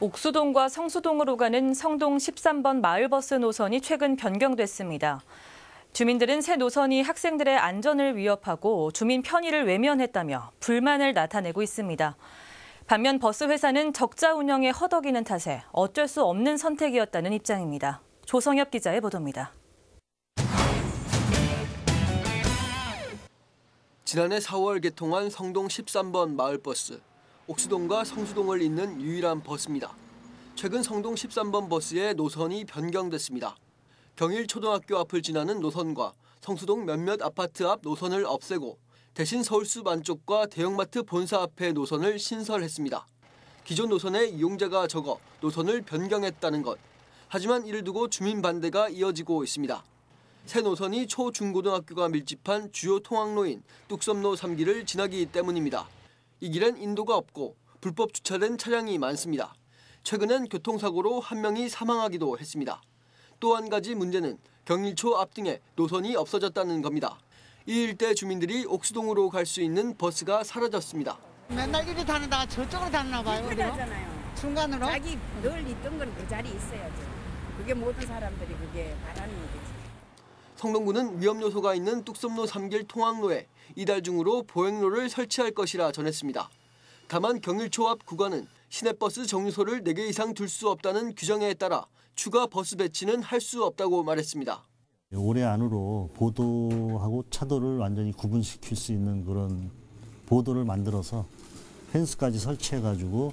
옥수동과 성수동으로 가는 성동 13번 마을버스 노선이 최근 변경됐습니다. 주민들은 새 노선이 학생들의 안전을 위협하고 주민 편의를 외면했다며 불만을 나타내고 있습니다. 반면 버스 회사는 적자 운영에 허덕이는 탓에 어쩔 수 없는 선택이었다는 입장입니다. 조성엽 기자의 보도입니다. 지난해 4월 개통한 성동 13번 마을버스. 옥수동과 성수동을 잇는 유일한 버스입니다. 최근 성동 13번 버스의 노선이 변경됐습니다. 경일초등학교 앞을 지나는 노선과 성수동 몇몇 아파트 앞 노선을 없애고 대신 서울숲 안쪽과 대형마트 본사 앞의 노선을 신설했습니다. 기존 노선의 이용자가 적어 노선을 변경했다는 것. 하지만 이를 두고 주민 반대가 이어지고 있습니다. 새 노선이 초, 중고등학교가 밀집한 주요 통학로인 뚝섬로 3길을 지나기 때문입니다. 이 길엔 인도가 없고 불법 주차된 차량이 많습니다. 최근엔 교통사고로 한 명이 사망하기도 했습니다. 또 한 가지 문제는 경일초 앞 등에 노선이 없어졌다는 겁니다. 이 일대 주민들이 옥수동으로 갈 수 있는 버스가 사라졌습니다. 맨날 이리 다니다가 저쪽으로 다니나 봐요. 불편하잖아요. 중간으로? 자기 늘 있던 건 그 자리에 있어야죠. 그게 모든 사람들이 그게 바라는 거지. 성동구는 위험 요소가 있는 뚝섬로 3길 통학로에 이달 중으로 보행로를 설치할 것이라 전했습니다. 다만 경일초 앞 구간은 시내버스 정류소를 4개 이상 둘 수 없다는 규정에 따라 추가 버스 배치는 할 수 없다고 말했습니다. 올해 안으로 보도하고 차도를 완전히 구분시킬 수 있는 그런 보도를 만들어서 펜스까지 설치해가지고.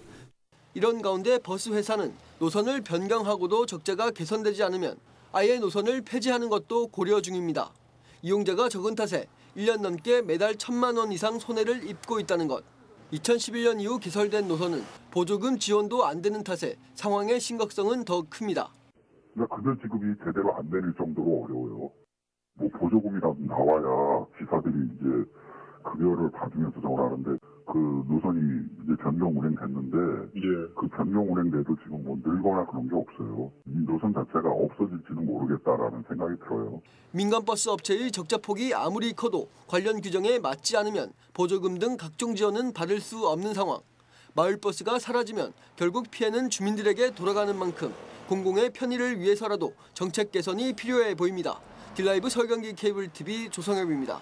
이런 가운데 버스 회사는 노선을 변경하고도 적자가 개선되지 않으면 아예 노선을 폐지하는 것도 고려 중입니다. 이용자가 적은 탓에 1년 넘게 매달 1,000만 원 이상 손해를 입고 있다는 것. 2011년 이후 개설된 노선은 보조금 지원도 안 되는 탓에 상황의 심각성은 더 큽니다. 급여 지급이 제대로 안 되는 정도로 어려워요. 보조금이라도 나와야 기사들이 이제 급여를 받으면서 저걸 하는데 그 노선이 이제 변경 운행됐는데 그 변경 운행돼도 지금 늘거나 그런 게 없어요. 이 노선 자체가 없어질지도 모르겠다라는 생각이 들어요. 민간버스 업체의 적자 폭이 아무리 커도 관련 규정에 맞지 않으면 보조금 등 각종 지원은 받을 수 없는 상황. 마을버스가 사라지면 결국 피해는 주민들에게 돌아가는 만큼 공공의 편의를 위해서라도 정책 개선이 필요해 보입니다. 딜라이브 서울경기 케이블 TV 조성엽입니다.